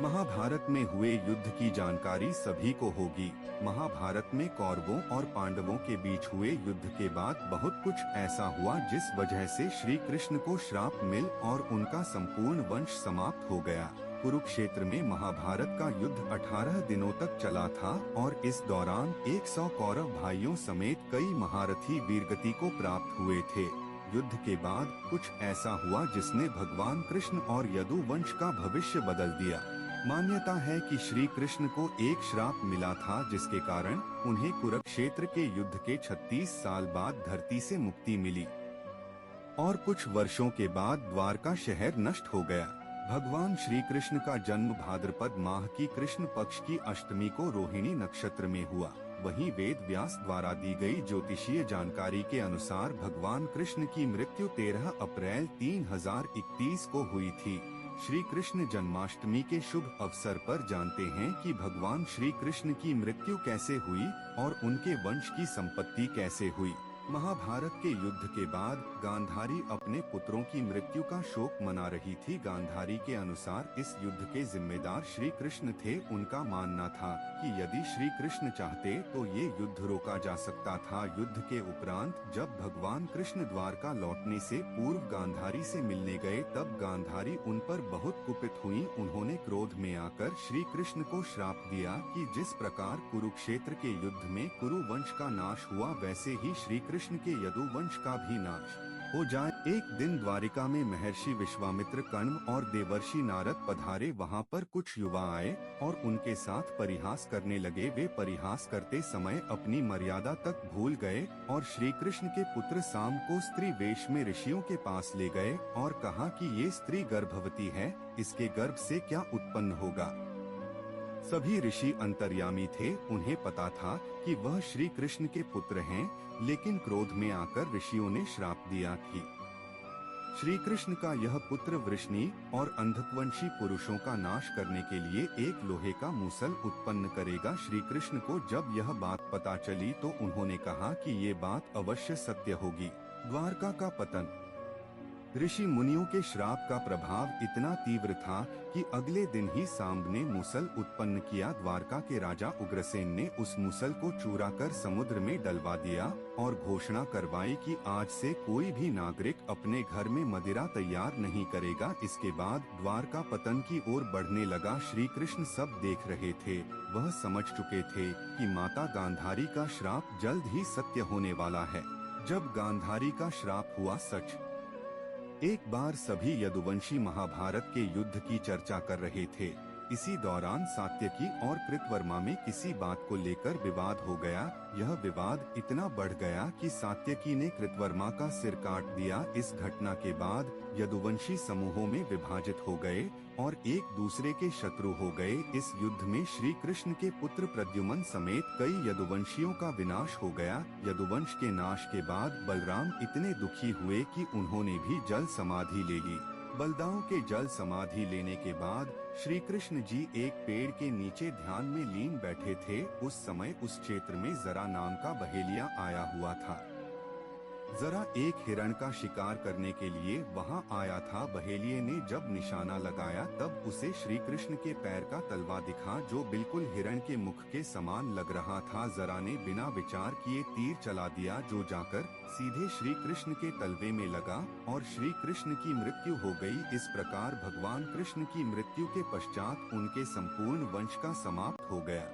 महाभारत में हुए युद्ध की जानकारी सभी को होगी। महाभारत में कौरवों और पांडवों के बीच हुए युद्ध के बाद बहुत कुछ ऐसा हुआ जिस वजह से श्री कृष्ण को श्राप मिल और उनका संपूर्ण वंश समाप्त हो गया। कुरुक्षेत्र में महाभारत का युद्ध 18 दिनों तक चला था और इस दौरान 100 कौरव भाइयों समेत कई महारथी वीरगति को प्राप्त हुए थे। युद्ध के बाद कुछ ऐसा हुआ जिसने भगवान कृष्ण और यदु वंश का भविष्य बदल दिया। मान्यता है कि श्री कृष्ण को एक श्राप मिला था जिसके कारण उन्हें कुरुक्षेत्र के युद्ध के 36 साल बाद धरती से मुक्ति मिली और कुछ वर्षों के बाद द्वारका शहर नष्ट हो गया। भगवान श्री कृष्ण का जन्म भाद्रपद माह की कृष्ण पक्ष की अष्टमी को रोहिणी नक्षत्र में हुआ। वहीं वेद व्यास द्वारा दी गई ज्योतिषीय जानकारी के अनुसार भगवान कृष्ण की मृत्यु 13 अप्रैल 3031 को हुई थी। श्री कृष्ण जन्माष्टमी के शुभ अवसर पर जानते हैं कि भगवान श्री कृष्ण की मृत्यु कैसे हुई और उनके वंश की संपत्ति कैसे हुई। महाभारत के युद्ध के बाद गांधारी अपने पुत्रों की मृत्यु का शोक मना रही थी। गांधारी के अनुसार इस युद्ध के जिम्मेदार श्री कृष्ण थे। उनका मानना था कि यदि श्री कृष्ण चाहते तो ये युद्ध रोका जा सकता था। युद्ध के उपरांत जब भगवान कृष्ण द्वारका लौटने से पूर्व गांधारी से मिलने गए तब गांधारी उन पर बहुत कुपित हुई। उन्होंने क्रोध में आकर श्री कृष्ण को श्राप दिया कि जिस प्रकार कुरुक्षेत्र के युद्ध में कुरु वंश का नाश हुआ वैसे ही श्री कृष्ण के यदुवंश का भी नाश हो जाए। एक दिन द्वारिका में महर्षि विश्वामित्र, कण्व और देवर्षि नारद पधारे। वहाँ पर कुछ युवा आए और उनके साथ परिहास करने लगे। वे परिहास करते समय अपनी मर्यादा तक भूल गए और श्री कृष्ण के पुत्र साम को स्त्री वेश में ऋषियों के पास ले गए और कहा कि ये स्त्री गर्भवती है, इसके गर्भ से क्या उत्पन्न होगा। सभी ऋषि अंतर्यामी थे। उन्हें पता था कि वह श्री कृष्ण के पुत्र हैं, लेकिन क्रोध में आकर ऋषियों ने श्राप दिया कि श्री कृष्ण का यह पुत्र वृष्णि और अंधकवंशी पुरुषों का नाश करने के लिए एक लोहे का मूसल उत्पन्न करेगा। श्री कृष्ण को जब यह बात पता चली तो उन्होंने कहा कि ये बात अवश्य सत्य होगी। द्वारका का पतन। ऋषि मुनियों के श्राप का प्रभाव इतना तीव्र था कि अगले दिन ही सांब ने मूसल उत्पन्न किया। द्वारका के राजा उग्रसेन ने उस मूसल को चूरा कर समुद्र में डलवा दिया और घोषणा करवाई कि आज से कोई भी नागरिक अपने घर में मदिरा तैयार नहीं करेगा। इसके बाद द्वारका पतन की ओर बढ़ने लगा। श्री कृष्ण सब देख रहे थे। वह समझ चुके थे कि माता गांधारी का श्राप जल्द ही सत्य होने वाला है। जब गांधारी का श्राप हुआ सच। एक बार सभी यदुवंशी महाभारत के युद्ध की चर्चा कर रहे थे। इसी दौरान सात्यकी और कृतवर्मा में किसी बात को लेकर विवाद हो गया। यह विवाद इतना बढ़ गया कि सात्यकी ने कृतवर्मा का सिर काट दिया। इस घटना के बाद यदुवंशी समूहों में विभाजित हो गए और एक दूसरे के शत्रु हो गए। इस युद्ध में श्री कृष्ण के पुत्र प्रद्युम्न समेत कई यदुवंशियों का विनाश हो गया। यदुवंश के नाश के बाद बलराम इतने दुखी हुए कि उन्होंने भी जल समाधि ले ली। बलदाओं के जल समाधि लेने के बाद श्री कृष्ण जी एक पेड़ के नीचे ध्यान में लीन बैठे थे। उस समय उस क्षेत्र में जरा नाम का बहेलिया आया हुआ था। जरा एक हिरण का शिकार करने के लिए वहां आया था। बहेलिये ने जब निशाना लगाया तब उसे श्री कृष्ण के पैर का तलवा दिखा जो बिल्कुल हिरण के मुख के समान लग रहा था। जरा ने बिना विचार किए तीर चला दिया जो जाकर सीधे श्री कृष्ण के तलवे में लगा और श्री कृष्ण की मृत्यु हो गई। इस प्रकार भगवान कृष्ण की मृत्यु के पश्चात उनके संपूर्ण वंश का समाप्त हो गया।